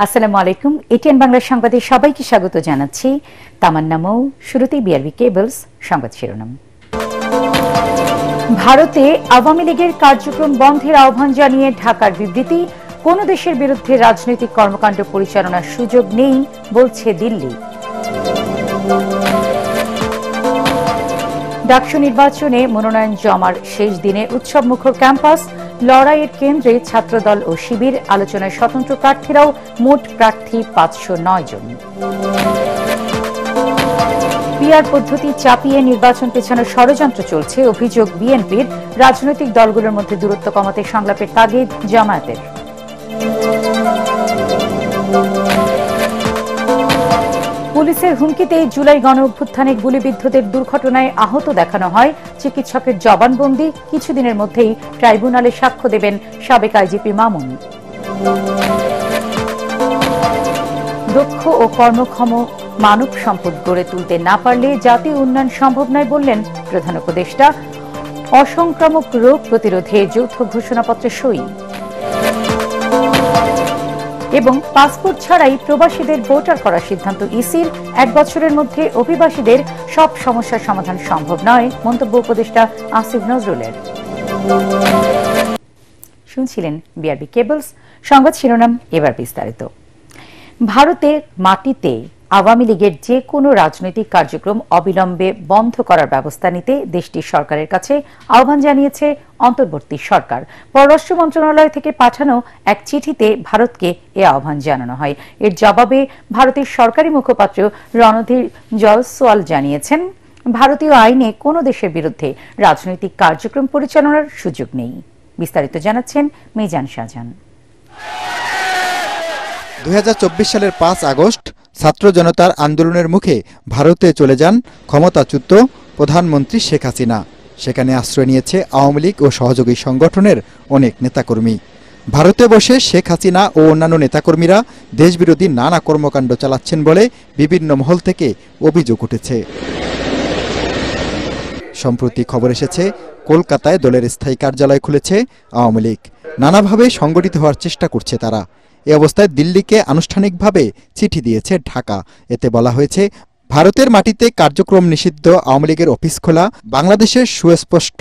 আসসালামু আলাইকুম। এটিএন বাংলা সংবাদে সবাইকে স্বাগত জানাচ্ছি। তামান্না মৌ। শুরুতেই বিআরবি কেবলস সংবাদ শিরোনাম। ভারতে আওয়ামী লীগের কার্যক্রম বন্ধের আহ্বান জানিয়ে ঢাকার বিবৃতি, কোন দেশের বিরুদ্ধে রাজনৈতিক কর্মকাণ্ড পরিচালনার সুযোগ নেই বলছে দিল্লি। ডাকসু নির্বাচনে মনোনয়ন জমার শেষ দিনে উৎসবমুখর ক্যাম্পাস, লড়াইয়ের কেন্দ্রে ছাত্রদল ও শিবির, আলোচনায় স্বতন্ত্র প্রার্থীরাও, মোট প্রার্থী 509 জন। পিআর পদ্ধতি চাপিয়ে নির্বাচন পেছানোর ষড়যন্ত্র চলছে, অভিযোগ বিএনপির। রাজনৈতিক দলগুলোর মধ্যে দূরত্ব কমাতে সংলাপের তাগিদ জামায়াতের। পুলিশের হুমকিতে জুলাই গণ অভ্যুত্থানে গুলিবিদ্ধদের দুর্ঘটনায় আহত দেখানো হয়, চিকিৎসকের জবানবন্দি। কিছুদিনের মধ্যেই ট্রাইব্যুনালে সাক্ষ্য দেবেন সাবেক আইজিপি মামুন। দক্ষ ও কর্মক্ষম মানব সম্পদ গড়ে তুলতে না পারলে জাতীয় উন্নয়ন সম্ভব নয় বললেন প্রধান উপদেষ্টা। অসংক্রামক রোগ প্রতিরোধে যৌথ ঘোষণাপত্রে সই। এবং পাসপোর্ট ছাড়াই প্রবাসীদের ভোটার করার সিদ্ধান্ত ইসির। 1 বছরের মধ্যে অভিবাসীদের সব সমস্যার সমাধান সম্ভব নয়, মন্তব্য উপদেষ্টা আসিফ নজরুলের। শুনছিলেন বিআরবি কেবলস সংবাদ শিরোনাম, এবার বিস্তারিত। ভারতের মাটিতে আওয়ামী লীগের যে কোনো রাজনৈতিক কার্যক্রম অবিলম্বে বন্ধ করার ব্যবস্থা নিতে দেশটির সরকারের কাছে আহ্বান জানিয়েছে অন্তর্বর্তী সরকার। পররাষ্ট্র মন্ত্রণালয় থেকে পাঠানো এক চিঠিতে ভারতকে এ আহ্বান জানানো হয়। এর জবাবে ভারতের সরকারি মুখপাত্র রণধীর জয়সওয়াল জানিয়েছেন, ভারতীয় আইনে কোনো দেশের বিরুদ্ধে রাজনৈতিক কার্যক্রম পরিচালনার সুযোগ নেই। বিস্তারিত জানাচ্ছেন মিজান শাহজাহান। 2024 সালের 5 আগস্ট ছাত্র জনতার আন্দোলনের মুখে ভারতে চলে যান ক্ষমতাচ্যুত প্রধানমন্ত্রী শেখ হাসিনা। সেখানে আশ্রয় নিয়েছে আওয়ামী লীগ ও সহযোগী সংগঠনের অনেক নেতাকর্মী। ভারতে বসে শেখ হাসিনা ও অন্যান্য নেতাকর্মীরা দেশবিরোধী নানা কর্মকাণ্ড চালাচ্ছেন বলে বিভিন্ন মহল থেকে অভিযোগ উঠেছে। সম্প্রতি খবর এসেছে, কলকাতায় দলের স্থায়ী কার্যালয় খুলেছে আওয়ামী লীগ। নানাভাবে সংগঠিত হওয়ার চেষ্টা করছে তারা। এ অবস্থায় দিল্লিকে আনুষ্ঠানিকভাবে চিঠি দিয়েছে ঢাকা। এতে বলা হয়েছে, ভারতের মাটিতে কার্যক্রম নিষিদ্ধ আওয়ামী লীগের অফিস খোলা বাংলাদেশের সুস্পষ্ট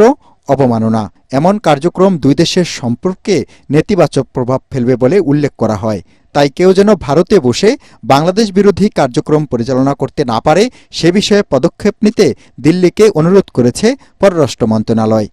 অবমাননা। এমন কার্যক্রম দুই দেশের সম্পর্কে নেতিবাচক প্রভাব ফেলবে বলে উল্লেখ করা হয়। তাই কেউ যেন ভারতে বসে বাংলাদেশ বিরোধী কার্যক্রম পরিচালনা করতে না পারে সে বিষয়ে পদক্ষেপ নিতে দিল্লিকে অনুরোধ করেছে পররাষ্ট্র মন্ত্রণালয়।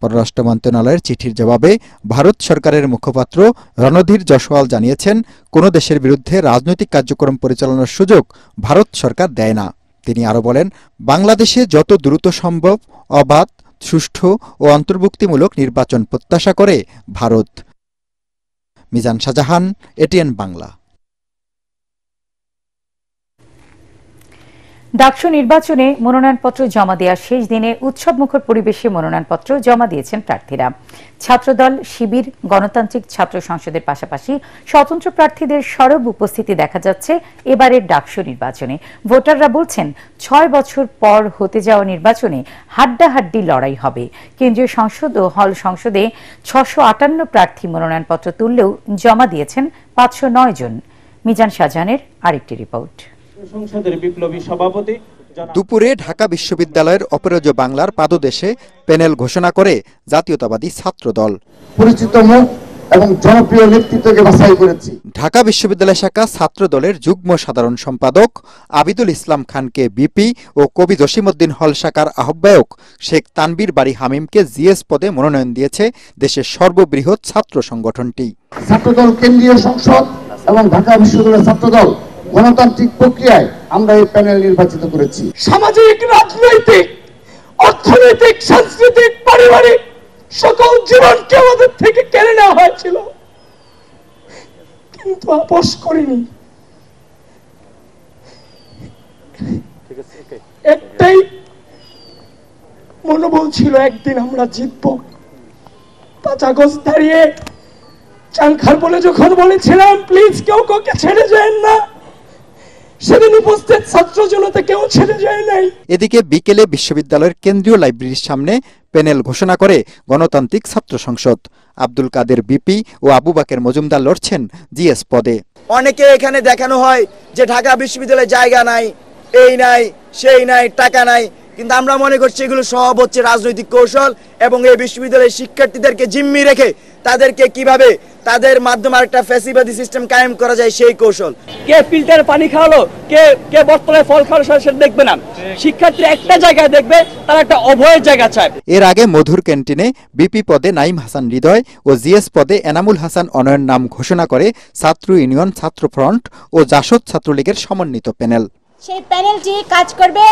পররাষ্ট্র মন্ত্রণালয়ের চিঠির জবাবে ভারত সরকারের মুখপাত্র রণধীর জয়সওয়াল জানিয়েছেন, কোনো দেশের বিরুদ্ধে রাজনৈতিক কার্যক্রম পরিচালনার সুযোগ ভারত সরকার দেয় না। তিনি আরও বলেন, বাংলাদেশে যত দ্রুত সম্ভব অবাধ, সুষ্ঠু ও অন্তর্ভুক্তিমূলক নির্বাচন প্রত্যাশা করে ভারত। মিজান শাহজাহান, এটিএন বাংলা। ডাকসু নির্বাচনে মনোনয়নপত্র জমা দেওয়ার শেষ দিনে উৎসবমুখর পরিবেশে মনোনয়নপত্র জমা দিয়েছেন প্রার্থীরা। ছাত্রদল, শিবির, গণতান্ত্রিক ছাত্র সংসদের পাশাপাশি স্বতন্ত্র প্রার্থীদের সরব উপস্থিতি দেখা যাচ্ছে এবারের ডাকসু নির্বাচনে। ভোটাররা বলছেন, 6 বছর পর হতে যাওয়া নির্বাচনে হাড্ডাহাড্ডি লড়াই হবে। কেন্দ্রীয় সংসদ ও হল সংসদে 658 প্রার্থী মনোনয়নপত্র তুললেও জমা দিয়েছেন 509 জন। মিজান শাহজাহানের আরেকটি রিপোর্ট। সংসদের বিপ্লবী সভাপতি দুপুরে ঢাকা বিশ্ববিদ্যালয়ের অপরাজ্য বাংলার পাদদেশে প্যানেল ঘোষণা করে জাতীয়তাবাদী ছাত্রদল। পরিচিত মুখ এবং জনপ্রিয় নেতৃত্বকে বাছাই করেছি। ঢাকা বিশ্ববিদ্যালয় শাখা ছাত্রদলের যুগ্ম সাধারণ সম্পাদক আবিদুল ইসলাম খানকে বিপি ও কবি জসিমউদ্দিন হল শাখার আহ্বায়ক শেখ তানবীর বাড়ি হামিমকে জিএস পদে মনোনয়ন দিয়েছে দেশের সর্ববৃহৎ ছাত্র সংগঠনটি। ছাত্রদল কেন্দ্রীয় সংসদ এবং ঢাকা বিশ্ববিদ্যালয়ের ছাত্রদল গণতান্ত্রিক প্রক্রিয়ায় আমরা এই প্যানেল নির্বাচিত করেছি। সামাজিক, রাজনৈতিক, অর্থনৈতিক, সাংস্কৃতিক, পারিবারিক সকল জীবনকে আমাদের থেকে কেড়ে নেওয়া হয়েছিল, কিন্তু আপোষ করিনি। একটাই মনোবল ছিল, একদিন আমরা জিতব। 5 আগস্ট দাঁড়িয়ে চাংখার বলে যখন বলেছিলাম, প্লিজ কেউ কাউকে ছেড়ে যান না, সেদিন উপস্থিত ছাত্র জনতা কেউ ছেড়ে যায় নাই। এদিকে বিকেলে বিশ্ববিদ্যালয়ের কেন্দ্রীয় লাইব্রেরির সামনে প্যানেল ঘোষণা করে গণতান্ত্রিক ছাত্র সংসদ। আব্দুল কাদের বিপি ও আবু বাকের মজুমদার লড়ছেন জিএস পদে। অনেকে এখানে দেখানো হয় যে ঢাকা বিশ্ববিদ্যালয়ে জায়গা নাই, এই নাই, সেই নাই, টাকা নাই, কিন্তু আমরা মনে করছি এগুলো সব হচ্ছে রাজনৈতিক কৌশল এবং এই বিশ্ববিদ্যালয়ের শিক্ষার্থীদেরকে জিম্মি রেখে তাদেরকে কিভাবে তাদের মাধ্যমে একটা ফ্যাসিবাদী সিস্টেম কায়েম করা যায় সেই কৌশল। কে ফিল্টারে পানি খাওয়ালো, কে বোতলে ফল খাওয়ালো সেটা দেখবে না। শিক্ষার্থী একটা জায়গায় দেখবে, তারা একটা অভয়ের জায়গা চায়। এর আগে মধুর ক্যান্টিনে বিপি পদে নাইম হাসান হৃদয় ও জিএস পদে এনামুল হাসান অনয়ের নাম ঘোষণা করে ছাত্র ইউনিয়ন, ছাত্র ফ্রন্ট ও জাসদ ছাত্রলীগের সমন্বিত প্যানেল। সেই প্যানেলটি কাজ করবে।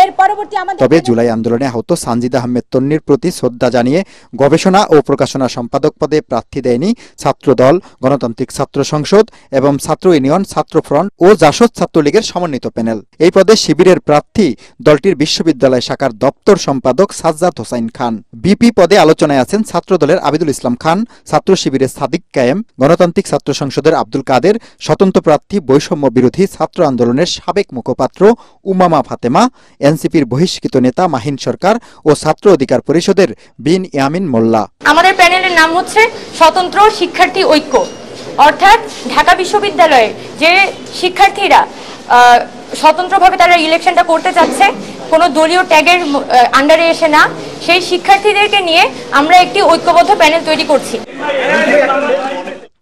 এর পরবর্তী তবে জুলাই আন্দোলনে আহত সানজিদা আহমেদ তন্নির প্রতি শ্রদ্ধা জানিয়ে গবেষণা ও প্রকাশনা সম্পাদক পদে প্রার্থী দেয়নি ছাত্রদল, গণতান্ত্রিক ছাত্র সংসদ এবং ছাত্র ইউনিয়ন, ছাত্র ফ্রন্ট ও জাসদ ছাত্রলীগের সমন্বিত প্যানেল। এই পদে শিবিরের প্রার্থী দলটির বিশ্ববিদ্যালয় শাখার দপ্তর সম্পাদক সাজ্জাদ হোসাইন খান। বিপি পদে আলোচনায় আছেন ছাত্রদলের আবিদুল ইসলাম খান, ছাত্র শিবিরের সাদিক কায়েম, গণতান্ত্রিক ছাত্র সংসদের আব্দুল কাদের, স্বতন্ত্র প্রার্থী বৈষম্য বিরোধী ছাত্র আন্দোলনের সাবেক মুখপাত্র উমামা ফাতেমা, এনসিপির বহিষ্কৃত নেতা মাহিন সরকার ও ছাত্র অধিকার পরিষদের বিন ইয়ামিন মোল্লা। আমাদের প্যানেলের নাম হচ্ছে স্বতন্ত্র শিক্ষার্থী ঐক্য, অর্থাৎ ঢাকা বিশ্ববিদ্যালয়ে যে শিক্ষার্থীরা স্বতন্ত্রভাবে তারা ইলেকশনটা করতে যাচ্ছে, কোনো দলীয় ট্যাগের আন্ডারে এসে না, সেই শিক্ষার্থীদেরকে নিয়ে আমরা একটি ঐক্যবদ্ধ প্যানেল তৈরি করছি।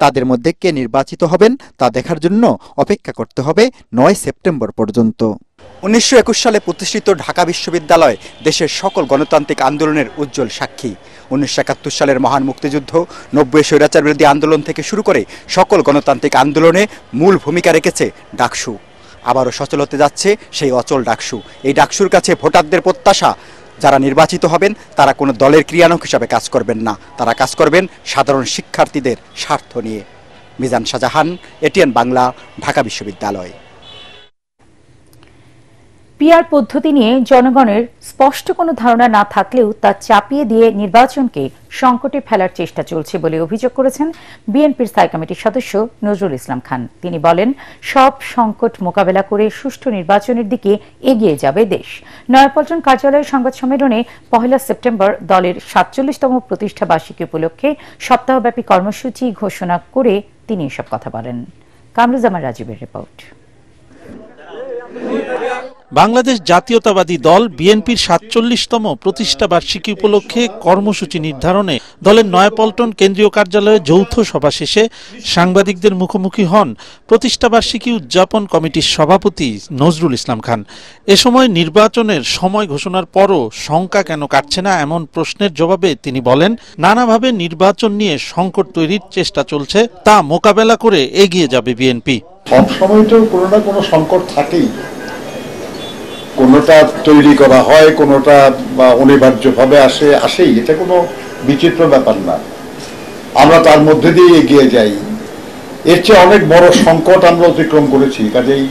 তাদের মধ্যে কে নির্বাচিত হবেন তা দেখার জন্য অপেক্ষা করতে হবে ৯ সেপ্টেম্বর পর্যন্ত। ১৯২১ সালে প্রতিষ্ঠিত ঢাকা বিশ্ববিদ্যালয় দেশের সকল গণতান্ত্রিক আন্দোলনের উজ্জ্বল সাক্ষী। ১৯৭১ সালের মহান মুক্তিযুদ্ধ, ৯০ স্বৈরাচার বিরোধী আন্দোলন থেকে শুরু করে সকল গণতান্ত্রিক আন্দোলনে মূল ভূমিকা রেখেছে ডাকসু। আবারও সচল হতে যাচ্ছে সেই অচল ডাকসু। এই ডাকসুর কাছে ভোটারদের প্রত্যাশা, যারা নির্বাচিত হবেন তারা কোনো দলের ক্রিয়ানক হিসাবে কাজ করবেন না, তারা কাজ করবেন সাধারণ শিক্ষার্থীদের স্বার্থ নিয়ে। মিজান শাহজাহান, এটিএন বাংলা, ঢাকা বিশ্ববিদ্যালয়। পিআর পদ্ধতি নিয়ে জনগণের স্পষ্ট কোনো ধারণা না থাকলেও তা চাপিয়ে দিয়ে নির্বাচনকে সংকটে ফেলার চেষ্টা চলছে বলে অভিযোগ করেছেন বিএনপির স্থায়ী কমিটির সদস্য নজরুল ইসলাম খান। তিনি বলেন, সব সংকট মোকাবেলা করে সুষ্ঠু নির্বাচনের দিকে এগিয়ে যাবে দেশ। নয়াপল্টন কার্যালয়ের সংবাদ সম্মেলনে ১ সেপ্টেম্বর দলের ৪৭তম প্রতিষ্ঠা বার্ষিকী উপলক্ষে সপ্তাহব্যাপী কর্মসূচি ঘোষণা করে তিনি এসব কথা বলেন। কামরুজ্জামান রাজীবের রিপোর্ট। বাংলাদেশ জাতীয়তাবাদী দল বিএনপির ৪৭তম প্রতিষ্ঠা বার্ষিকী উপলক্ষে কর্মসূচি নির্ধারণে দলের নয়াপল্টন কেন্দ্রীয় কার্যালয়ে যৌথ সভা শেষে সাংবাদিকদের মুখোমুখি হন প্রতিষ্ঠা বার্ষিকী উদযাপন কমিটির সভাপতি নজরুল ইসলাম খান। এ সময় নির্বাচনের সময় ঘোষণার পরও শঙ্কা কেন কাটছে না এমন প্রশ্নের জবাবে তিনি বলেন, নানাভাবে নির্বাচন নিয়ে সংকট তৈরির চেষ্টা চলছে, তা মোকাবেলা করে এগিয়ে যাবে বিএনপি। সব সময় তো কোনো না কোনো সংকট থাকেই, কোনোটা তৈরি করা হয়, কোনোটা অনিবার্যভাবে আসেই, এটা কোনো বিচিত্র ব্যাপার না। আমরা তার মধ্যে দিয়ে এগিয়ে যাই। এর চেয়ে অনেক বড় সংকট আমরা অতিক্রম করেছি, কাজেই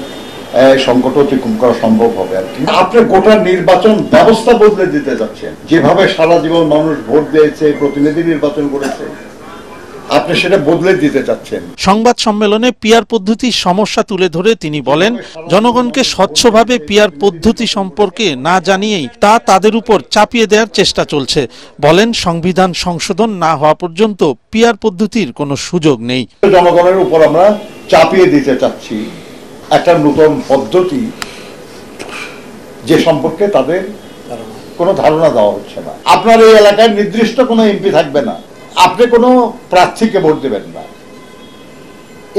সংকট অতিক্রম করা সম্ভব হবে আর কি। আপনি গোটা নির্বাচন ব্যবস্থা বদলে দিতে যাচ্ছেন, যেভাবে সারা জীবন মানুষ ভোট দিয়েছে, প্রতিনিধি নির্বাচন করেছে, আপনি সেটা বদলে দিতে চাচ্ছেন। সংবাদ সম্মেলনে পিআর পদ্ধতির সমস্যা তুলে ধরে তিনি বলেন, জনগণকে স্বচ্ছভাবে পিআর পদ্ধতি সম্পর্কে না জানিয়েই তা তাদের উপর চাপিয়ে দেওয়ার চেষ্টা চলছে। বলেন, সংবিধান সংশোধন না হওয়া পর্যন্ত পিআর পদ্ধতির কোনো সুযোগ নেই। জনগণের উপর আমরা চাপিয়ে দিতে চাচ্ছি একটা নতুন পদ্ধতি, যে সম্পর্কে তাদের কোনো ধারণা দেওয়া হচ্ছে না। আপনার এই এলাকায় নির্দিষ্ট কোনো এমপি থাকবে না, আপনি কোনো প্রার্থীকে ভোট দেবেন না,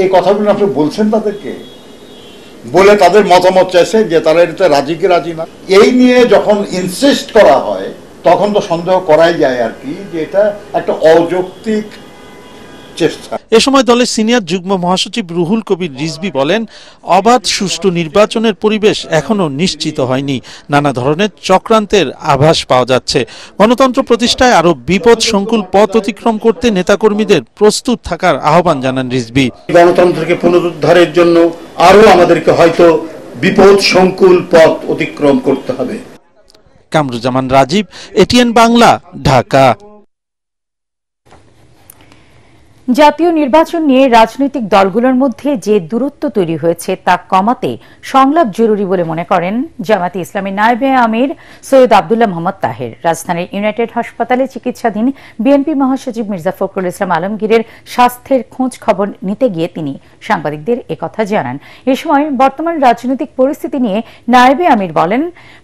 এই কথাগুলো আপনি বলছেন তাদেরকে, বলে তাদের মতামত চাইছে যে তারা এটাতে রাজি কি রাজি না। এই নিয়ে যখন ইনসিস্ট করা হয় তখন তো সন্দেহ করাই যায় আর কি, যে এটা একটা অযৌক্তিক চেষ্টা। এ সময় দলের সিনিয়র যুগ্ম মহাসচিব রুহুল কবির রিজভী বলেন, অবাধ সুষ্ঠু নির্বাচনের পরিবেশ এখনো নিশ্চিত হয়নি, নানা ধরনের চক্রান্তের আভাস পাওয়া যাচ্ছে। গণতন্ত্র প্রতিষ্ঠায় আরো বিপদ সংকুল পথ অতিক্রম করতে নেতাকর্মীদের প্রস্তুত থাকার আহ্বান জানান রিজভী। গণতন্ত্রকে পুনরুদ্ধারের জন্য আরো আমাদেরকে হয়তো বিপদ সংকুল পথ অতিক্রম করতে হবে। কামরুজ্জামান রাজীব, এটিএন বাংলা, ঢাকা। জাতীয় নির্বাচন নিয়ে রাজনৈতিক দলগুলোর মধ্যে যে দূরত্ব তৈরি হয়েছে তা কমাতে সংলাপ জরুরি বলে মনে করেন জামায়াতে ইসলামীর নায়েবে আমির সৈয়দ আব্দুল্লাহ মোহাম্মদ তাহের। রাজধানীর ইউনাইটেড হাসপাতালে চিকিৎসাধীন বিএনপি মহাসচিব মির্জা ফখরুল ইসলাম আলমগীরের স্বাস্থ্যের খোঁজ খবর নিতে গিয়ে তিনি সাংবাদিকদের একথা জানান। এ সময় বর্তমান রাজনৈতিক পরিস্থিতি নিয়ে নায়েবে আমির বলেন,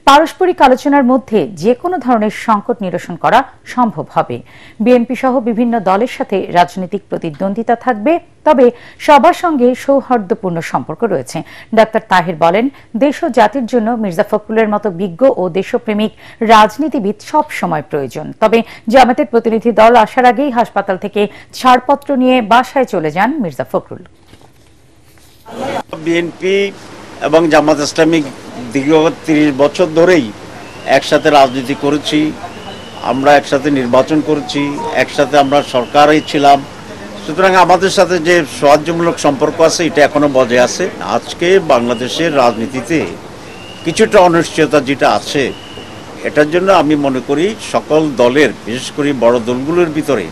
পারস্পরিক আলোচনার মধ্যে যে কোনো ধরনের সংকট নিরসন করা সম্ভব হবে। বিএনপি সহ বিভিন্ন দলের সাথে রাজনৈতিক প্রতিদ্বন্দ্বিতা থাকবে, তবে সবার সঙ্গে সৌহার্দ্যপূর্ণ সম্পর্ক রয়েছে। ডাক্তার তাহের বলেন, দেশ ও জাতির জন্য মির্জা ফখরুলের মতো বিজ্ঞ ও দেশপ্রেমিক রাজনীতিবিদ সব সময় প্রয়োজন। তবে জামায়াতের প্রতিনিধি দল আসার আগেই হাসপাতাল থেকে ছাড়পত্র নিয়ে বাসায় চলে যান মির্জা ফখরুল। বিএনপি এবং জামায়াত ইসলামী দীর্ঘ 30 বছর ধরেই একসাথে রাজনীতি করেছি, আমরা একসাথে নির্বাচন করেছি, একসাথে আমরা সরকারই ছিলাম। সুতরাং আমাদের সাথে যে সৌহার্দ্যমূলক সম্পর্ক আছে এটা এখনো বজায় আছে। আজকে বাংলাদেশের রাজনীতিতে কিছুটা অনিশ্চয়তা যেটা আছে, এটার জন্য আমি মনে করি সকল দলের, বিশেষ করে বড় দলগুলোর ভিতরে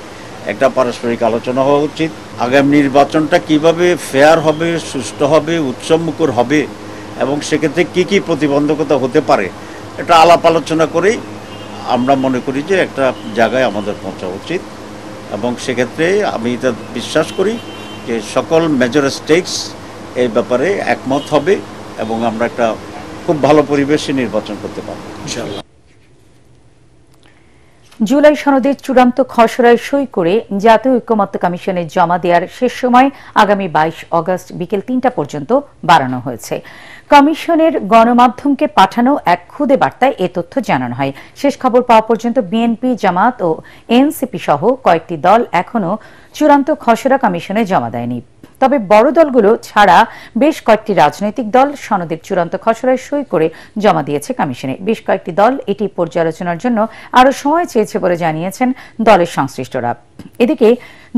একটা পারস্পরিক আলোচনা হওয়া উচিত। আগামী নির্বাচনটা কিভাবে ফেয়ার হবে, সুষ্ঠু হবে, উৎসবমুখর হবে এবং সেক্ষেত্রে কি কি প্রতিবন্ধকতা হতে পারে, এটা আলাপ আলোচনা করেই আমরা মনে করি যে একটা জায়গায় আমাদের পৌঁছা উচিত। এবং সেক্ষেত্রে আমি এটা বিশ্বাস করি যে সকল মেজর স্টেকস এই ব্যাপারে একমত হবে এবং আমরা একটা খুব ভালো পরিবেশে নির্বাচন করতে পারব ইনশাআল্লাহ। জুলাই সনদের চূড়ান্ত খসড়ায় সই করে জাতীয় ঐক্যমত্য কমিশনে জমা দেওয়ার শেষ সময় আগামী 22 অগস্ট বিকেল 3টা পর্যন্ত বাড়ানো হয়েছে। কমিশনের গণমাধ্যমকে পাঠানো এক খুদে বার্তায় এ তথ্য জানানো হয়। শেষ খবর পাওয়া পর্যন্ত বিএনপি, জামায়াত ও এনসিপি সহ কয়েকটি দল এখনও চূড়ান্ত খসড়া কমিশনে জমা দেয়নি। তবে বড় দলগুলো ছাড়া বেশ কয়েকটি রাজনৈতিক দল সনদের চূড়ান্ত খসড়ায় সই করে জমা দিয়েছে কমিশনে। বেশ কয়েকটি দল এটি পর্যালোচনার জন্য আরও সময় চেয়েছে বলে জানিয়েছেন দলের সংশ্লিষ্টরা। এদিকে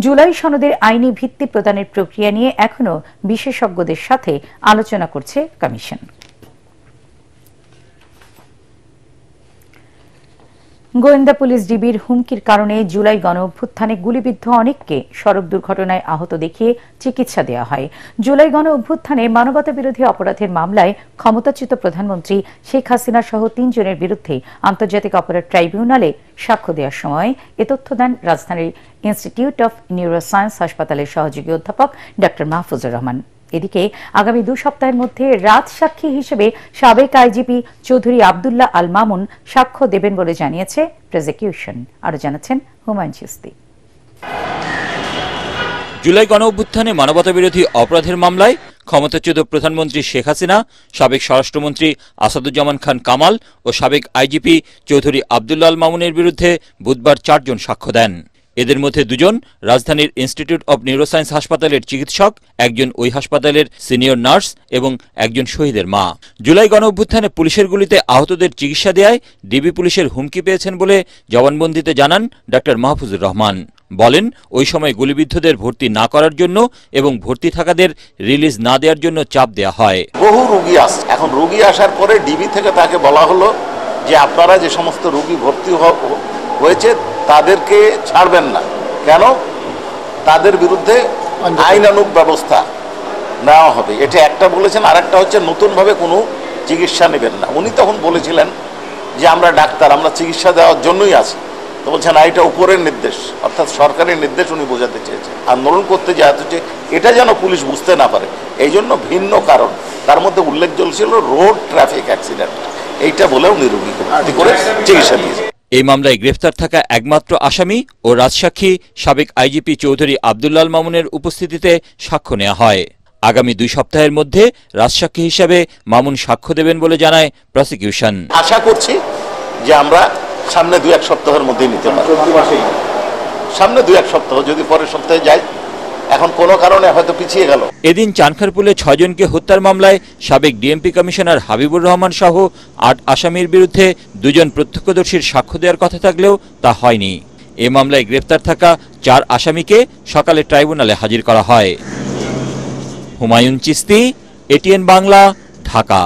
জুলাই সনদের আইনি ভিত্তি প্রদানের প্রক্রিয়া নিয়ে এখনও বিশেষজ্ঞদের সাথে আলোচনা করছে কমিশন। গোয়েন্দা পুলিশ ডিবির হুমকির কারণে জুলাই গণ অভ্যুত্থানে গুলিবিদ্ধ অনেককে সড়ক দুর্ঘটনায় আহত দেখিয়ে চিকিৎসা দেওয়া হয়। জুলাই গণ অভ্যুত্থানে মানবতা বিরোধী অপরাধের মামলায় ক্ষমতাচ্যুত প্রধানমন্ত্রী শেখ হাসিনা সহ 3 জনের বিরুদ্ধে আন্তর্জাতিক অপরাধ ট্রাইব্যুনালে সাক্ষ্য দেওয়ার সময় এ তথ্য দেন রাজধানীর ইনস্টিটিউট অব নিউরোসায়েন্স হাসপাতালের সহযোগী অধ্যাপক ডা মাহফুজুর রহমান। এদিকে আগামী 2 সপ্তাহের মধ্যে রাজসাক্ষী হিসেবে সাবেক আইজিপি চৌধুরী আব্দুল্লাহ আল মামুন সাক্ষ্য দেবেন বলে জানিয়েছে প্রসিকিউশন। আরো জানাচ্ছেন হুমায়ুন চিস্তি। জুলাই গণ অভ্যুত্থানে মানবতা বিরোধী অপরাধের মামলায় ক্ষমতাচ্যুত প্রধানমন্ত্রী শেখ হাসিনা, সাবেক স্বরাষ্ট্রমন্ত্রী আসাদুজ্জামান খান কামাল ও সাবেক আইজিপি চৌধুরী আব্দুল্লাহ আল মামুনের বিরুদ্ধে বুধবার 4 জন সাক্ষ্য দেন। এদের মধ্যে 2 জন রাজধানীর ইনস্টিটিউট অব নিউরোসায়েন্স হাসপাতালের চিকিৎসক, 1 জন ওই হাসপাতালের সিনিয়র নার্স এবং 1 জন শহীদের মা। জুলাই গণ অভ্যুত্থানে পুলিশের গুলিতে আহতদের চিকিৎসা দেয়ায় ডিবি পুলিশের হুমকি পেয়েছেন বলে জবানবন্দিতে জানান ডা মাহফুজুর রহমান। বলেন, ওই সময় গুলিবিদ্ধদের ভর্তি না করার জন্য এবং ভর্তি থাকাদের রিলিজ না দেওয়ার জন্য চাপ দেওয়া হয়। বহু রোগী আসছে, এখন রোগী আসার পরে ডিবি থেকে তাকে বলা হলো যে আপনারা যে সমস্ত রোগী ভর্তি হয়েছে তাদেরকে ছাড়বেন না। কেন? তাদের বিরুদ্ধে আইনানুগ ব্যবস্থা নেওয়া হবে, এটা একটা বলেছেন। আর একটা হচ্ছে নতুনভাবে কোনো চিকিৎসা নেবেন না। উনি তখন বলেছিলেন যে আমরা ডাক্তার, আমরা চিকিৎসা দেওয়ার জন্যই আছি। তো বলছেন না, এটা উপরের নির্দেশ, অর্থাৎ সরকারের নির্দেশ উনি বোঝাতে চেয়েছেন। আন্দোলন করতে যাওয়া হচ্ছে এটা যেন পুলিশ বুঝতে না পারে, এই জন্য ভিন্ন কারণ তার মধ্যে উল্লেখযোগ্য ছিল রোড ট্রাফিক অ্যাক্সিডেন্ট, এইটা বলে উনি রোগীকে ভর্তি করে চিকিৎসা দিয়েছেন। এই মামলায় গ্রেফতার থাকা একমাত্র আসামি ও রাজসাক্ষী সাবেক আইজিপি চৌধুরী আব্দুল্লাহ আল মামুনের উপস্থিতিতে সাক্ষ্য নেওয়া হয়। আগামী 2 সপ্তাহের মধ্যে রাজসাক্ষী হিসাবে মামুন সাক্ষ্য দেবেন বলে জানায় প্রসিকিউশন। আশা করছি যে আমরা সামনে 2-1 সপ্তাহের মধ্যেই নিতে পারব। সামনে 2-1 সপ্তাহ, যদি পরের সপ্তাহে যাই, এখন কোনো কারণে হয়তো পিছিয়ে গেল। এদিন চানখারপুলে 6 জনকে হত্যার মামলায় সাবেক ডিএমপি কমিশনার হাবিবুর রহমান সহ 8 আসামির বিরুদ্ধে 2 জন প্রত্যক্ষদর্শীর সাক্ষ্য দেওয়ার কথা থাকলেও তা হয়নি। এ মামলায় গ্রেফতার থাকা 4 আসামিকে সকালে ট্রাইব্যুনালে হাজির করা হয়। হুমায়ুন চিস্তি, এটিএন বাংলা, ঢাকা।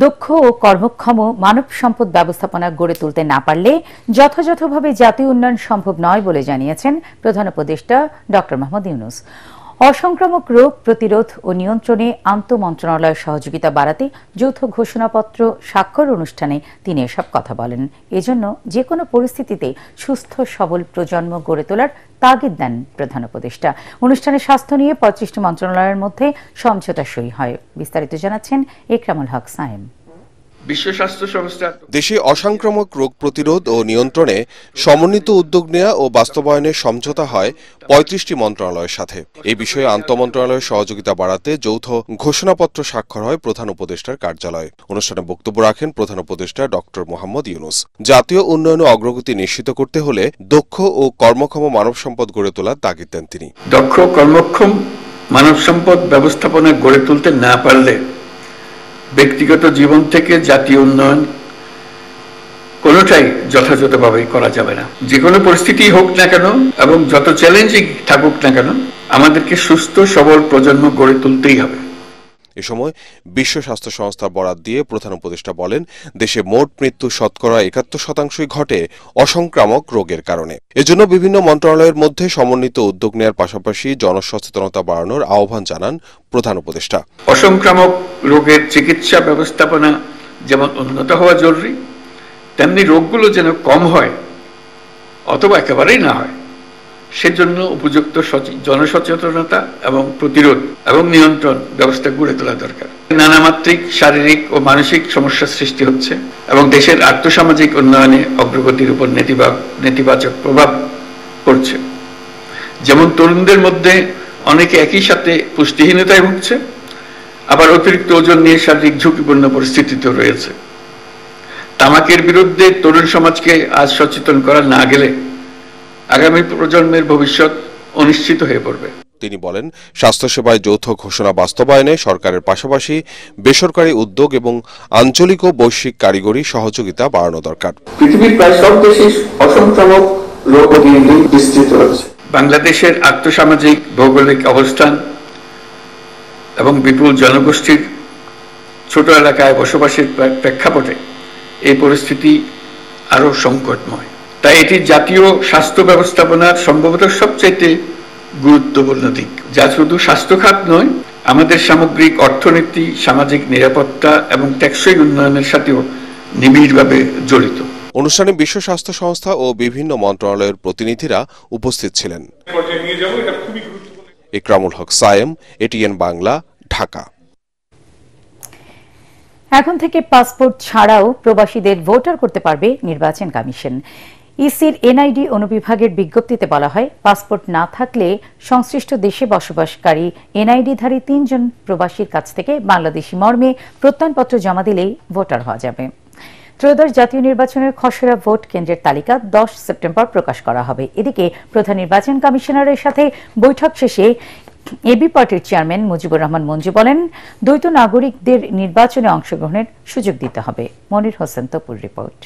দক্ষ ও কর্মক্ষম মানব সম্পদ ব্যবস্থাপনা গড়ে তুলতে না পারলে যথাযথভাবে জাতীয় উন্নয়ন সম্ভব নয় বলে জানিয়েছেন প্রধান উপদেষ্টা ড. মোহাম্মদ ইউনূস। অসংক্রামক রোগ প্রতিরোধ ও নিয়ন্ত্রণে আন্তঃমন্ত্রণালয়ের সহযোগিতা বাড়াতে যৌথ ঘোষণাপত্র স্বাক্ষর অনুষ্ঠানে তিনি এসব কথা বলেন। এজন্য যে কোনো পরিস্থিতিতে সুস্থ সবল প্রজন্ম গড়ে তোলার তাগিদ দেন প্রধান উপদেষ্টা। অনুষ্ঠানে স্বাস্থ্য নিয়ে 25টি মন্ত্রণালয়ের মধ্যে সমঝোতা সই হয়। বিস্তারিত জানাচ্ছেন ইকরামুল হক সায়েম। বিশ্ব স্বাস্থ্য সংস্থা দেশে অসংক্রামক রোগ প্রতিরোধ ও নিয়ন্ত্রণে সমন্বিত উদ্যোগ নেওয়া ও বাস্তবায়নের সমঝোতা হয় 35টি মন্ত্রণালয়ের সাথে। এই বিষয়ে আন্তঃমন্ত্রণালয়ের সহযোগিতা বাড়াতে যৌথ ঘোষণাপত্র স্বাক্ষর হয় প্রধান উপদেষ্টার কার্যালয়ে। অনুষ্ঠানে বক্তব্য রাখেন প্রধান উপদেষ্টা ড. মোহাম্মদ ইউনূস। জাতীয় উন্নয়ন ও অগ্রগতি নিশ্চিত করতে হলে দক্ষ ও কর্মক্ষম মানব সম্পদ গড়ে তোলার তাগিদ দেন তিনি। দক্ষ কর্মক্ষম মানব সম্পদ ব্যবস্থাপনা গড়ে তুলতে না পারলে ব্যক্তিগত জীবন থেকে জাতীয় উন্নয়ন কোনোটাই যথাযথভাবে করা যাবে না। যে কোনো পরিস্থিতি হোক না কেন এবং যত চ্যালেঞ্জিং থাকুক না কেন, আমাদেরকে সুস্থ সবল প্রজন্ম গড়ে তুলতেই হবে। এ সময় বিশ্ব স্বাস্থ্য সংস্থার বরাত দিয়ে প্রধান উপদেষ্টা বলেন, দেশে মোট মৃত্যু শতকরা ৭১% ঘটে অসংক্রামক রোগের কারণে। এজন্য বিভিন্ন মন্ত্রণালয়ের মধ্যে সমন্বিত উদ্যোগ নেওয়ার পাশাপাশি জনসচেতনতা বাড়ানোর আহ্বান জানান প্রধান উপদেষ্টা। অসংক্রামক রোগের চিকিৎসা ব্যবস্থাপনা যেমন উন্নত হওয়া জরুরি, তেমনি রোগগুলো যেন কম হয় অথবা একেবারেই না হয়, সেজন্য উপযুক্ত জনসচেতনতা এবং প্রতিরোধ এবং নিয়ন্ত্রণ ব্যবস্থা গড়ে তোলা দরকার। নানামাত্রিক শারীরিক ও মানসিক সমস্যার সৃষ্টি হচ্ছে এবং দেশের আর্থসামাজিক উন্নয়নে অগ্রগতির উপর নেতিবাচক প্রভাব পড়ছে। যেমন তরুণদের মধ্যে অনেকে একই সাথে পুষ্টিহীনতায় ভুগছে, আবার অতিরিক্ত ওজন নিয়ে শারীরিক ঝুঁকিপূর্ণ পরিস্থিতিতে রয়েছে। তামাকের বিরুদ্ধে তরুণ সমাজকে আজ সচেতন করা না গেলে আগামী প্রজন্মের ভবিষ্যৎ অনিশ্চিত হয়ে পড়বে। তিনি বলেন, স্বাস্থ্যসেবায় যৌথ ঘোষণা বাস্তবায়নে সরকারের পাশাপাশি বেসরকারি উদ্যোগ এবং আঞ্চলিক ও বৈশ্বিক কারিগরি সহযোগিতা বাড়ানো দরকার। পৃথিবীর প্রায় সব দেশে অসংক্রামক রোগ বিস্তৃত হচ্ছে। বাংলাদেশের আর্থসামাজিক ভৌগোলিক অবস্থান এবং বিপুল জনগোষ্ঠীর ছোট এলাকায় বসবাসের প্রেক্ষাপটে এই পরিস্থিতি আরো সংকটময়। তাই এটি জাতীয় স্বাস্থ্য ব্যবস্থাপনার সম্ভবত সবচাইতে গুরুত্বপূর্ণ দিক, যা শুধু স্বাস্থ্য খাত নয়, আমাদের সামগ্রিক অর্থনীতি, সামাজিক নিরাপত্তা এবং টেকসই উন্নয়নের সাথেও নিবিড়ভাবে জড়িত। অনুষ্ঠানে বিশ্ব স্বাস্থ্য সংস্থা ও বিভিন্ন মন্ত্রণালয়ের প্রতিনিধিরা উপস্থিত ছিলেন। ইকরামুল হক সায়েম, এটিএন বাংলা, ঢাকা। এখন থেকে পাসপোর্ট ছাড়াও প্রবাসীদের ভোটার করতে পারবে নির্বাচন কমিশন। ইসির এনআইডি অনুবিভাগের বিজ্ঞপ্তিতে বলা হয়, পাসপোর্ট না থাকলে সংশ্লিষ্ট দেশে বসবাসকারী এনআইডিধারী 3 জন প্রবাসীর কাছ থেকে বাংলাদেশি মর্মে প্রত্যয়নপত্র জমা দিলেই ভোটার হওয়া যাবে। ত্রয়োদশ জাতীয় নির্বাচনের খসড়া ভোট কেন্দ্রের তালিকা 10 সেপ্টেম্বর প্রকাশ করা হবে। এদিকে প্রধান নির্বাচন কমিশনারের সাথে বৈঠক শেষে এবি পার্টির চেয়ারম্যান মুজিবুর রহমান মঞ্জু বলেন, দ্বৈত নাগরিকদের নির্বাচনে অংশগ্রহণের সুযোগ দিতে হবে। মনির হোসেন তপুর রিপোর্ট।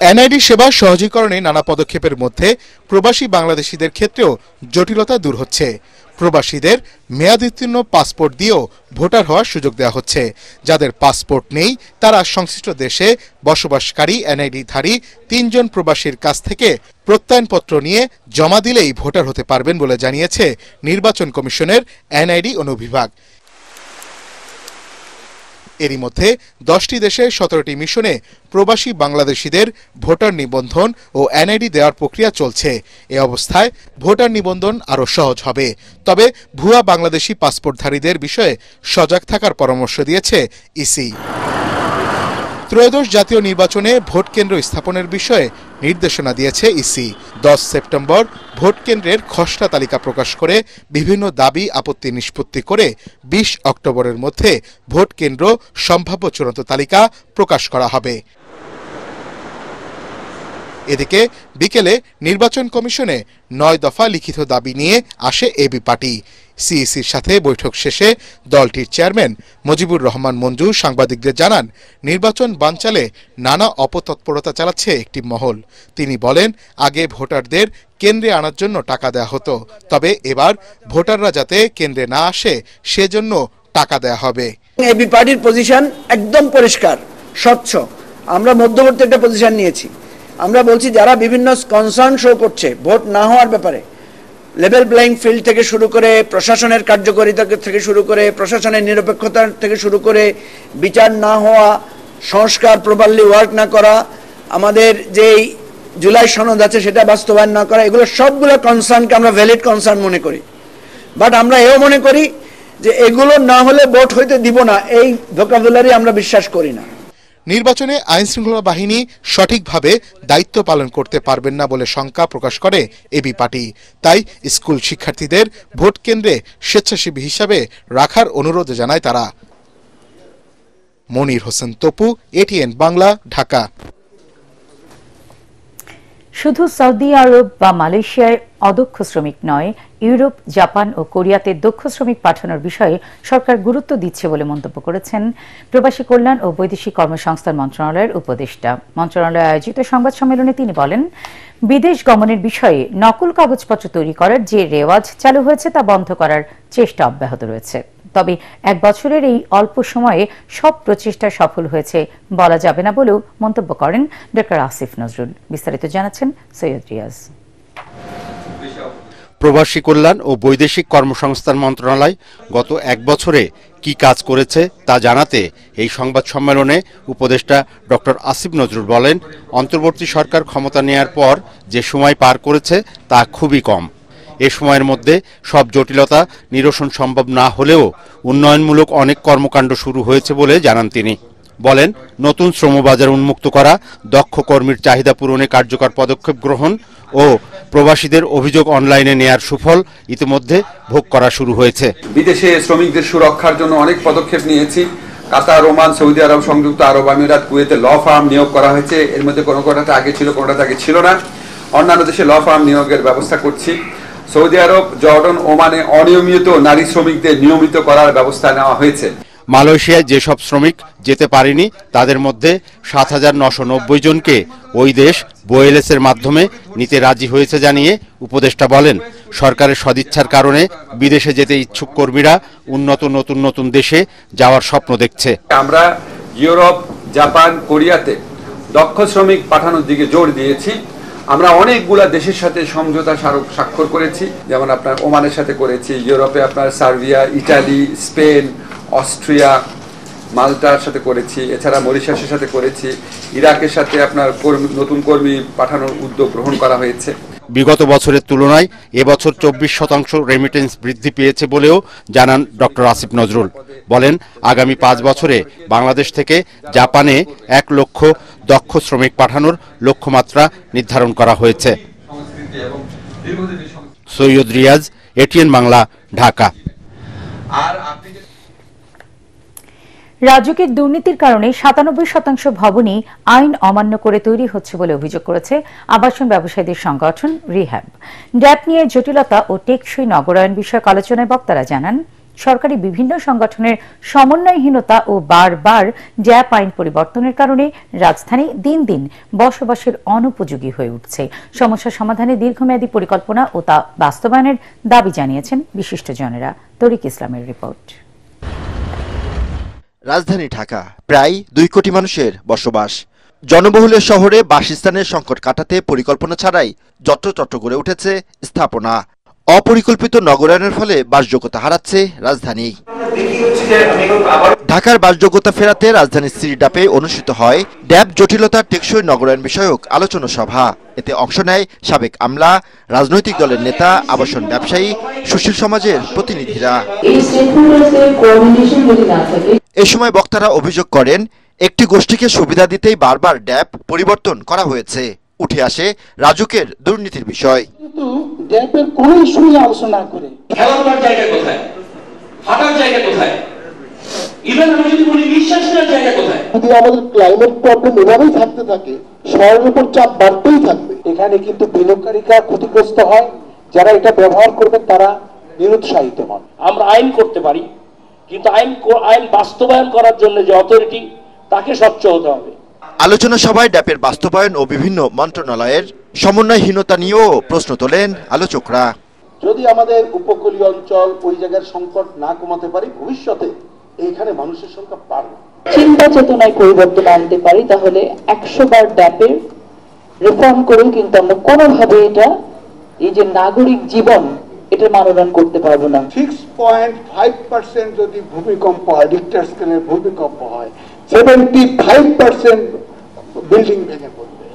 এনআইডি সেবা সহজীকরণে নানা পদক্ষেপের মধ্যে প্রবাসী বাংলাদেশিদের ক্ষেত্রেও জটিলতা দূর হচ্ছে। প্রবাসীদের মেয়াদোত্তীর্ণ পাসপোর্ট দিয়েও ভোটার হওয়ার সুযোগ দেওয়া হচ্ছে। যাদের পাসপোর্ট নেই তারা সংশ্লিষ্ট দেশে বসবাসকারী এনআইডিধারী 3 জন প্রবাসীর কাছ থেকে প্রত্যয়নপত্র নিয়ে জমা দিলেই ভোটার হতে পারবেন বলে জানিয়েছে নির্বাচন কমিশনের এনআইডি অনুবিভাগ। এরই মধ্যে 10টি দেশে 17টি মিশনে প্রবাসী বাংলাদেশিদের ভোটার নিবন্ধন ও এনআইডি দেওয়ার প্রক্রিয়া চলছে। এ অবস্থায় ভোটার নিবন্ধন আরও সহজ হবে। তবে ভুয়া বাংলাদেশি পাসপোর্টধারীদের বিষয়ে সজাগ থাকার পরামর্শ দিয়েছে ইসি। ত্রয়োদশ জাতীয় নির্বাচনে ভোট কেন্দ্র স্থাপনের বিষয়ে নির্দেশনা দিয়েছে ইসি। 10 সেপ্টেম্বর ভোট কেন্দ্রের খসড়া তালিকা প্রকাশ করে বিভিন্ন দাবি আপত্তি নিষ্পত্তি করে 20 অক্টোবরের মধ্যে ভোট কেন্দ্র সম্ভাব্য চূড়ান্ত তালিকা প্রকাশ করা হবে। এদিকে বিকেলে নির্বাচন কমিশনে 9 দফা লিখিত দাবি নিয়ে আসে এবি পার্টি। সিইসির সাথে বৈঠক শেষে দলটির চেয়ারম্যান মুজিবুর রহমান মঞ্জু সাংবাদিকদের জানান, নির্বাচন বানচালে নানা অপতৎপরতা চালাচ্ছে একটি মহল। তিনি বলেন, আগে ভোটারদের কেন্দ্রে আনার জন্য টাকা দেয়া হতো, তবে এবার ভোটাররা যাতে কেন্দ্রে না আসে সেজন্য টাকা দেয়া হবে। এবি পার্টির পজিশন একদম পরিষ্কার, স্বচ্ছ। আমরা মধ্যবর্তী একটা পজিশন নিয়েছি। আমরা বলছি যারা বিভিন্ন কনসার্ন শো করছে ভোট না হওয়ার ব্যাপারে, লেভেল প্লেইং ফিল্ড থেকে শুরু করে প্রশাসনের কার্যকারিতা থেকে শুরু করে প্রশাসনের নিরপেক্ষতা থেকে শুরু করে বিচার না হওয়া, সংস্কার প্রপারলি ওয়ার্ক না করা, আমাদের যেই জুলাই সনদ আছে সেটা বাস্তবায়ন না করা, এগুলো সবগুলো কনসার্নকে আমরা ভ্যালিড কনসার্ন মনে করি। বাট আমরা এও মনে করি যে এগুলো না হলে ভোট হইতে দিব না, এই ভোকাবুলারি আমরা বিশ্বাস করি না। নির্বাচনে আইন শৃঙ্খলা বাহিনী সঠিকভাবে দায়িত্ব পালন করতে পারবেন না বলে শঙ্কা প্রকাশ করে এবি পার্টি। তাই স্কুল শিক্ষার্থীদের ভোট কেন্দ্রে স্বেচ্ছাসেবী হিসাবে রাখার অনুরোধ জানায় তারা। মনির হোসেন তপু, এটিএন বাংলা, ঢাকা। শুধু সৌদি আরব বা মালয়েশিয়ায় অদক্ষ শ্রমিক নয়, ইউরোপ, জাপান ও কোরিয়াতে দক্ষ শ্রমিক পাঠানোর বিষয়ে সরকার গুরুত্ব দিচ্ছে বলে মন্তব্য করেছেন প্রবাসী কল্যাণ ও বৈদেশিক কর্মসংস্থান মন্ত্রণালয়ের উপদেষ্টা। মন্ত্রণালয়ে আয়োজিত সংবাদ সম্মেলনে তিনি বলেন, বিদেশ গমনের বিষয়ে নকল কাগজপত্র তৈরি করার যে রেওয়াজ চালু হয়েছে তা বন্ধ করার চেষ্টা অব্যাহত রয়েছে। তবে এক বছরের এই অল্প সময়ে সব প্রচেষ্টা সফল হয়েছে বলা যাবে না বলেও মন্তব্য করেন ডক্টর আসিফ নজরুল। বিস্তারিত জানাচ্ছেন সৈয়দ রিয়াজ। প্রবাসী কল্যাণ ও বৈদেশিক কর্মসংস্থান মন্ত্রণালয় গত এক বছরে কি কাজ করেছে তা জানাতে এই সংবাদ সম্মেলনে উপদেষ্টা ডক্টর আসিফ নজরুল বলেন, অন্তর্বর্তী সরকার ক্ষমতা নেয়ার পর যে সময় পার করেছে তা খুবই কম। এ সময়ের মধ্যে সব জটিলতা নিরসন সম্ভব না হলেও উন্নয়নমূলক অনেক কর্মকাণ্ড শুরু হয়েছে বলে জানান তিনি। বলেন, নতুন শ্রমবাজার উন্মুক্ত করা, দক্ষ কর্মীর চাহিদা পূরণে কার্যকর পদক্ষেপ গ্রহণ ও প্রবাসীদের অভিযোগ অনলাইনে নেয়ার সুফল ইতিমধ্যে ভোগ করা শুরু হয়েছে। বিদেশে শ্রমিকদের সুরক্ষার জন্য অনেক পদক্ষেপ নিয়েছি। কাতার, ওমান, সৌদি আরব, সংযুক্ত আরব আমিরাত, কুয়েতে ল ফার্ম নিয়োগ করা হয়েছে। এর মধ্যে কোনোটাতে আগে ছিল, কোনোটাতে আগে ছিল না। অন্যান্য দেশে ল ফার্ম নিয়োগের ব্যবস্থা করছি। সৌদি আরব, জর্ডন, ওমানে অনিয়মিত নারী শ্রমিকদের নিয়মিত করার ব্যবস্থা নেওয়া হয়েছে। মালয়েশিয়ায় যেসব শ্রমিক যেতে পারেনি তাদের মধ্যে ৭,৯৯০ জনকে ওই দেশ বোয়েলএস এর মাধ্যমে নিতে রাজি হয়েছে জানিয়ে উপদেষ্টা বলেন, সরকারের সদিচ্ছার কারণে বিদেশে যেতে ইচ্ছুক কর্মীরা উন্নত নতুন দেশে যাওয়ার স্বপ্ন দেখছে। আমরা ইউরোপ, জাপান, কোরিয়াতে দক্ষ শ্রমিক পাঠানোর দিকে জোর দিয়েছি। আমরা অনেকগুলা দেশের সাথে সমঝোতা স্বাক্ষর করেছি, যেমন আপনার ওমানের সাথে করেছি, ইউরোপে আপনার সার্বিয়া, ইটালি, স্পেন, অস্ট্রিয়া, মাল্টার সাথে করেছি, এছাড়া মরিশাসের সাথে করেছি, ইরাকের সাথে আপনার নতুন কর্মী পাঠানোর উদ্যোগ গ্রহণ করা হয়েছে। বিগত বছরের তুলনায় এবছর 24% রেমিটেন্স বৃদ্ধি পেয়েছে বলেও জানান ডক্টর আসিফ নজরুল। বলেন, আগামী 5 বছরে বাংলাদেশ থেকে জাপানে 1 লক্ষ দক্ষ শ্রমিক পাঠানোর লক্ষ্যমাত্রা নির্ধারণ করা হয়েছে। সৈয়দ রিয়াজ, এটিএন বাংলা, ঢাকা। রাজুকের দুর্নীতির কারণে ৯৭% ভবনই আইন অমান্য করে তৈরি হচ্ছে বলে অভিযোগ করেছে আবাসন ব্যবসায়ীদের সংগঠন রিহ্যাব। ড্যাপ নিয়ে জটিলতা ও টেকসই নগরায়ন বিষয়ক আলোচনায় বক্তারা জানান, সরকারি বিভিন্ন সংগঠনের সমন্বয়হীনতা ও বারবার ড্যাপ আইন পরিবর্তনের কারণে রাজধানী দিন দিন বসবাসের অনুপযোগী হয়ে উঠছে। সমস্যা সমাধানে দীর্ঘমেয়াদী পরিকল্পনা ও তা বাস্তবায়নের দাবি জানিয়েছেন বিশিষ্টজনেরা। তরিক ইসলামের রিপোর্ট। রাজধানী ঢাকা, প্রায় 2 কোটি মানুষের বসবাস। জনবহুল শহরে বাসস্থানের সংকট কাটাতে পরিকল্পনা ছাড়াই যত্রতত্র গড়ে উঠেছে স্থাপনা। অপরিকল্পিত নগরায়নের ফলে বাসযোগ্যতা হারাচ্ছে রাজধানী। ঢাকার বাসযোগ্যতা ফেরাতে রাজধানীর সিরিডাপে অনুষ্ঠিত হয় ড্যাব জটিলতা টেকসই নগরায়ন বিষয়ক আলোচনা সভা। এতে অংশ নেয় সাবেক আমলা, রাজনৈতিক দলের নেতা, আবাসন ব্যবসায়ী, সুশীল সমাজের প্রতিনিধিরা। এ সময় বক্তারা অভিযোগ করেন, একটি গোষ্ঠীকে সুবিধা দিতেই বারবার ড্যাব পরিবর্তন করা হয়েছে। উঠে আসে রাজুকের দুর্নীতির বিষয়। কিন্তু ড্যাপের কোনো ইস্যু নিয়ে আলোচনা করে খেলাধুলার জায়গা কোথায়, হাঁটার জায়গা কোথায়, ইভেন আমি যদি বলি বিশ্বাস করার জায়গা কোথায়। যদি আমাদের ক্লাইমেট প্রবলেম এভাবেই থাকতে থাকে, শহরের উপর চাপ বাড়তেই থাকবে। এখানে কিন্তু বিনিয়োগকারীরা ক্ষতিগ্রস্ত হয়, যারা এটা ব্যবহার করবেন তারা নিরুৎসাহিত হন। আমরা আইন করতে পারি, কিন্তু আইন বাস্তবায়ন করার জন্য যে অথরিটি, তাকে স্বচ্ছ হতে হবে। আলোচনা সভায় ড্যাপের বাস্তবায়ন ও বিভিন্ন মন্ত্রণালয়ের সমন্বয়হীনতা নিয়েও প্রশ্ন তোলেন আলোচকরা। যদি আমাদের উপকূলীয় অঞ্চল ওই জায়গার সংকট না কমাতে পারি, ভবিষ্যতে এইখানে মানুষের সংখ্যা বাড়বে। চিন্তা চেতনায় পরিবর্তন আনতে পারি তাহলে 100 বার ড্যাপের রিফর্ম করেও কিন্তু আমরা কোনোভাবে এটা এই যে নাগরিক জীবন এটা মানদণ্ড করতে পারবো না। 6.5% যদি ভূমিকম্প হয়, রিক্টার স্কেলের ভূমিকম্প হয়, 75% বিল্ডিং ভেঙে পড়বে।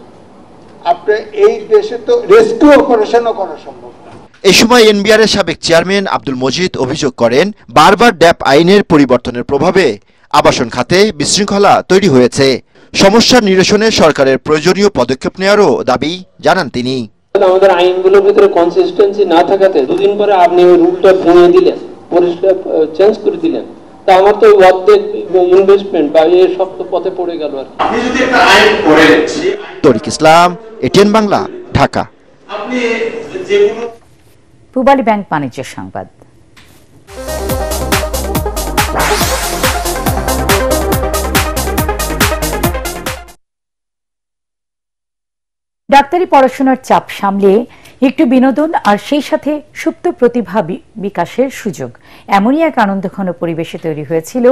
আপনি এই দেশে তো রেস্কিউ অপারেশনও করা সম্ভব না। এ সময় এনবিআর এর সাবেক চেয়ারম্যান আব্দুল মজিদ অভিযোগ করেন, বারবার ড্যাপ আইনের পরিবর্তনের প্রভাবে আবাসন খাতে বিশৃঙ্খলা তৈরি হয়েছে। সমস্যা নিরসনে সরকারের প্রয়োজনীয় পদক্ষেপ নেওয়ারও দাবি জানান তিনি। আমাদের আইনগুলোর ভিতরে কনসিস্টেন্সি না থাকাতে দুদিন পরে আপনি ওই রুলটা ভেঙে দিলেন, পরিষ্কার চেঞ্জ করে দিলেন, তা আমার তো অর্ধেক ইনভেস্টমেন্ট বা এই সব তো পথে পড়ে গেল। আর আপনি যদি একটা আইন করে তরিক ইসলাম, এটিএন বাংলা, ঢাকা। আপনি যেগুলো পূবালী ব্যাংক বাণিজ্য সংবাদ। ডাক্তারি পড়াশোনার চাপ সামলিয়ে একটু বিনোদন আর সেই সাথে সুপ্ত প্রতিভা বিকাশের সুযোগ, এমনই এক আনন্দঘন পরিবেশে তৈরি হয়েছিল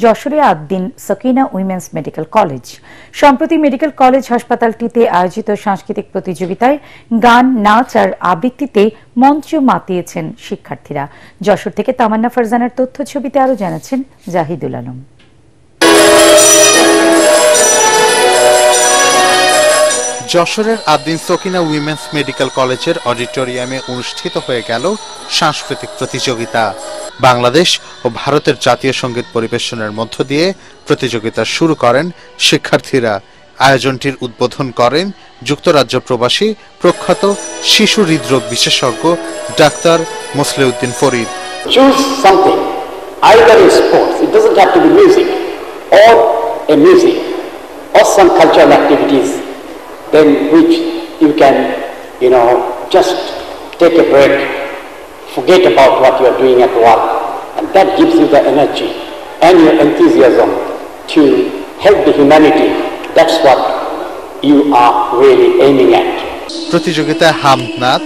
যশোরে Ad-din Sakina women's medical college. সম্প্রতি মেডিকেল কলেজ হাসপাতালটিতে আয়োজিত সাংস্কৃতিক প্রতিযোগিতায় গান, নাচ আর আবৃত্তিতে মঞ্চ মাতিয়েছেন শিক্ষার্থীরা। যশোর থেকে তামান্না ফারজানার তথ্য ছবিতে আরো জানাচ্ছেন জাহিদুল আলম। যশোরের আদ্দিন সকিনা উইমেন্স মেডিকেল কলেজের অডিটোরিয়ামে অনুষ্ঠিত হয়ে গেল সাংস্কৃতিক প্রতিযোগিতা। বাংলাদেশ ও ভারতের জাতীয় সঙ্গীত পরিবেশনের মধ্য দিয়ে প্রতিযোগিতা শুরু করেন শিক্ষার্থীরা। আয়োজনটির উদ্বোধন করেন যুক্তরাজ্য প্রবাসী প্রখ্যাত শিশু হৃদরোগ বিশেষজ্ঞ doctor Mosleuddin Farid. Choose something, either in sports, it doesn't have to be music, or a music, or some cultural activities, then which you can, just take a break, forget about what you are doing at work, and that gives you the energy and your enthusiasm to help the humanity. That's what you are really aiming at. প্রতিযোগিতায় হামনাদ,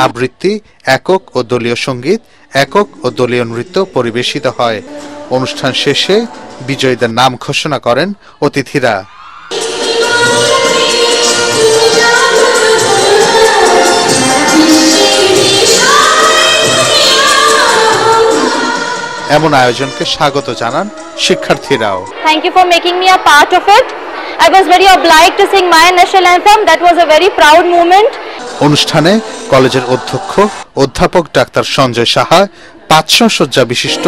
আবৃত্তি, একক ও দলীয় সঙ্গীত, একক ও দলীয় নৃত্য পরিবেশিত হয়। অনুষ্ঠান শেষে বিজয়ীদের নাম ঘোষণা করেন অতিথিরা। এমন আয়োজনকে স্বাগত জানান শিক্ষার্থীরাও। Thank you for making me a part of it. I was very obliged to sing my national anthem. That was a very proud moment. অনুষ্ঠানে কলেজের অধ্যক্ষ অধ্যাপক ডাক্তার সঞ্জয় সাহা, 500 শয্যা বিশিষ্ট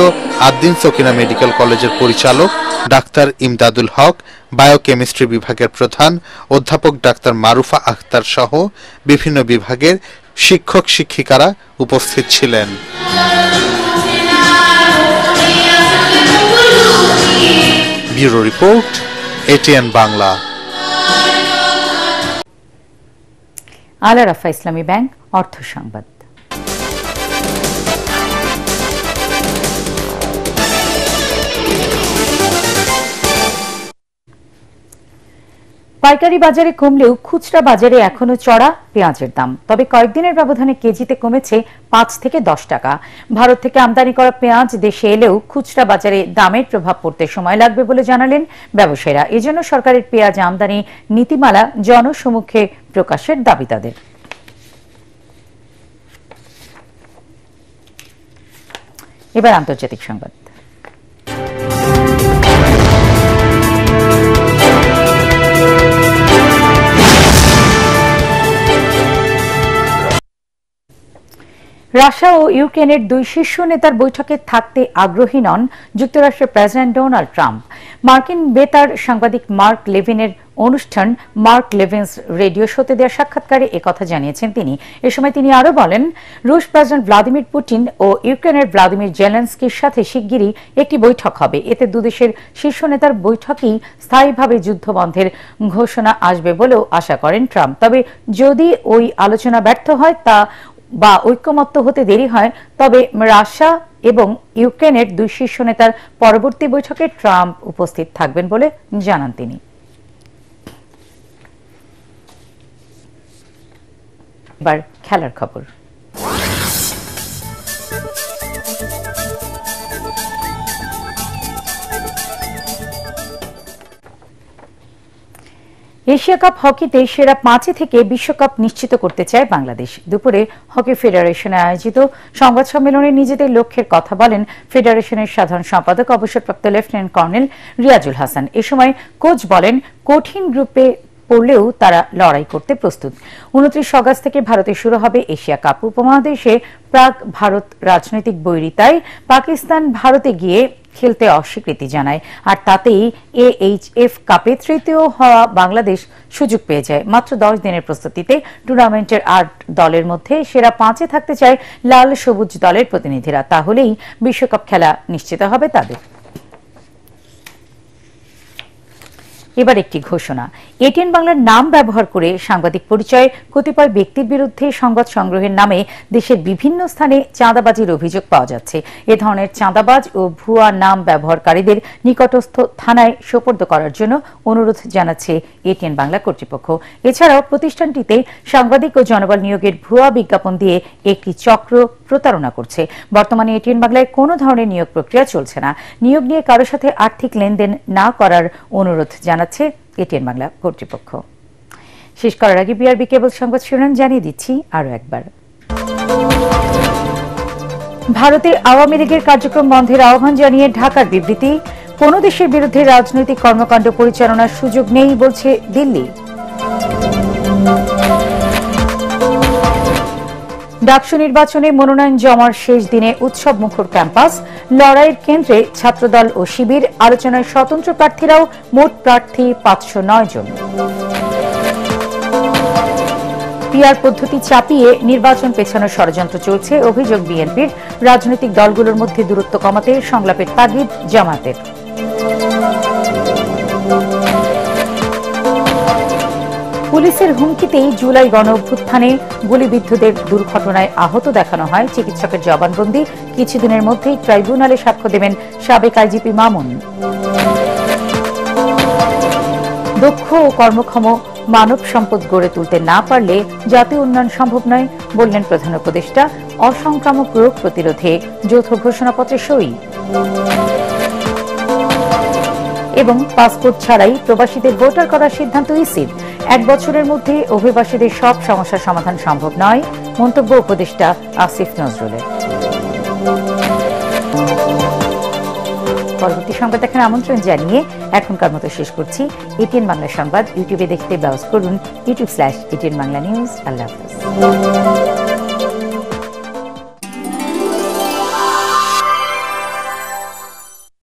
আদ্দিন সকিনা মেডিকেল কলেজের পরিচালক ডাক্তার ইমদাদুল হক, বায়োকেমিস্ট্রি বিভাগের প্রধান অধ্যাপক ডাক্তার মারুফা আখতার সহ বিভিন্ন বিভাগের শিক্ষক শিক্ষিকারা উপস্থিত ছিলেন। Bureau report, ATN Bangla. আলা রাফা ইসলামী ব্যাংক অর্থ সংবাদ। পাইকারি বাজারে কমলেও খুচরা বাজারে এখনো চড়া পেঁয়াজের দাম। তবে কয়েকদিনের ব্যবধানে কেজিতে কমেছে 5 থেকে 10 টাকা। ভারত থেকে আমদানি করা পেঁয়াজ দেশে এলেও খুচরা বাজারে দামের প্রভাব পড়তে সময় লাগবে বলে জানালেন ব্যবসায়ীরা। এজন্য সরকারের পেঁয়াজ আমদানি নীতিমালা জনসমক্ষে প্রকাশের দাবি তাদের। এবার আন্তর্জাতিক সংবাদ। রাশিয়া ও ইউক্রেনের 2 শীর্ষ নেতার বৈঠকে থাকতে আগ্রহী নন যুক্তরাষ্ট্রের প্রেসিডেন্ট ডোনাল্ড ট্রাম্প। মার্কিন বেতার সাংবাদিক মার্ক লেভিনের অনুষ্ঠান মার্ক লেভিন্স রেডিও শোতে দেওয়া সাক্ষাৎকারে একথা জানিয়েছেন তিনি। এ সময় তিনি আরও বলেন, রুশ প্রেসিডেন্ট ভ্লাদিমির পুতিন ও ইউক্রেনের ভ্লাদিমির জেলেনস্কির সাথে শিগগিরই একটি বৈঠক হবে। এতে দুদেশের শীর্ষ নেতার বৈঠকেই স্থায়ীভাবে যুদ্ধবন্ধের ঘোষণা আসবে বলেও আশা করেন ট্রাম্প। তবে যদি ওই আলোচনা ব্যর্থ হয় বা ঐক্যমত্য হতে দেরি হয়, তবে রাশিয়া এবং ইউক্রেনের 2 শীর্ষ নেতার পরবর্তী বৈঠকে ট্রাম্প উপস্থিত থাকবেন বলে জানান তিনি। এবার খেলার খবর। এশিয়া কাপ হকিতে সেরা 5 থেকে বিশ্বকাপ নিশ্চিত করতে চায় বাংলাদেশ। দুপুরে হকি ফেডারেশনে আয়োজিত সংবাদ সম্মেলনে নিজেদের লক্ষ্যের কথা বলেন ফেডারেশনের সাধারণ সম্পাদক অবসরপ্রাপ্ত লেফটেন্যান্ট কর্নেল রিয়াজুল হাসান। এ সময় কোচ বলেন, কঠিন গ্রুপে পড়লেও তারা লড়াই করতে প্রস্তুত। 29 অগস্ট থেকে ভারতে শুরু হবে এশিয়া কাপ। উপমহাদেশে প্রাক ভারত রাজনৈতিক বৈরিতায় পাকিস্তান ভারতে গিয়ে খেলতে অস্বীকৃতি জানায়, আর তাতেই AHF কাপে তৃতীয় হওয়া বাংলাদেশ সুযোগ পেয়ে যায়। মাত্র 10 দিনের প্রস্তুতিতে টুর্নামেন্টের 8 দলের মধ্যে সেরা 5-এ থাকতে চায় লাল সবুজ দলের প্রতিনিধিরা। তাহলেই বিশ্বকাপ খেলা নিশ্চিত হবে তাদের। এবার একটি ঘোষণা। এটিএন বাংলার নাম ব্যবহার করে সাংবাদিক পরিচয় কতিপয় ব্যক্তির বিরুদ্ধে সংবাদ সংগ্রহের নামে দেশের বিভিন্ন স্থানে চাঁদাবাজির অভিযোগ পাওয়া যাচ্ছে। এ ধরনের চাঁদাবাজ ও ভুয়া নাম ব্যবহারকারীদের নিকটস্থ থানায় সোপর্দ করার জন্য অনুরোধ জানাচ্ছে এটিএন বাংলা কর্তৃপক্ষ। এছাড়াও প্রতিষ্ঠানটিতে সাংবাদিক ও জনবল নিয়োগের ভুয়া বিজ্ঞাপন দিয়ে একটি চক্র প্রতারণা করছে। বর্তমানে এটিএন বাংলায় কোনো ধরনের নিয়োগ প্রক্রিয়া চলছে না। নিয়োগ নিয়ে কারোর সাথে আর্থিক লেনদেন না করার অনুরোধ জানাচ্ছে এটিএন বাংলা কর্তৃপক্ষ। শেষ করার আগে বিআরবি কেবল সংবাদ শিরোনাম জানিয়ে দিচ্ছি আরো একবার। ভারতে আওয়ামী লীগের কার্যক্রম বন্ধের আহ্বান জানিয়ে ঢাকার বিবৃতি। কোন দেশের বিরুদ্ধে রাজনৈতিক কর্মকাণ্ড পরিচালনার সুযোগ নেই বলছে দিল্লি। ডাকসু নির্বাচনে মনোনয়ন জমার শেষ দিনে উৎসব মুখর ক্যাম্পাস। লড়াইয়ের কেন্দ্রে ছাত্রদল ও শিবির। আলোচনায় স্বতন্ত্র প্রার্থীরাও। মোট প্রার্থী 509 জন। পিআর পদ্ধতি চাপিয়ে নির্বাচন পেছানোর ষড়যন্ত্র চলছে, অভিযোগ বিএনপির। রাজনৈতিক দলগুলোর মধ্যে দূরত্ব কমাতে সংলাপের তাগিদ জামাতের। পুলিশের হুমকিতেই জুলাই গণ অভ্যুত্থানে গুলিবিদ্ধদের দুর্ঘটনায় আহত দেখানো হয় চিকিৎসকের জবানবন্দি। কিছুদিনের মধ্যেই ট্রাইব্যুনালে সাক্ষ্য দেবেন সাবেক আইজিপি মামুন। দক্ষ ও কর্মক্ষম মানব সম্পদ গড়ে তুলতে না পারলে জাতীয় উন্নয়ন সম্ভব নয় বললেন প্রধান উপদেষ্টা। অসংক্রামক রোগ প্রতিরোধে যৌথ ঘোষণাপত্রে সই। এবং পাসপোর্ট ছাড়াই প্রবাসীদের ভোটার করার সিদ্ধান্ত ইসির। 1 বছরের মধ্যে অভিবাসীদের সব সমস্যার সমাধান সম্ভব নয় মন্তব্য উপদেষ্টা আসিফ নজরুলের। পরবর্তী সংবাদ দেখার আমন্ত্রণ জানিয়ে এখনকার মতো শেষ করছি। এটিএন বাংলা সংবাদ ইউটিউবে দেখতে ব্রাউজ করুন youtube/এটিএন বাংলা নিউজ। আল্লাহ হাফেজ।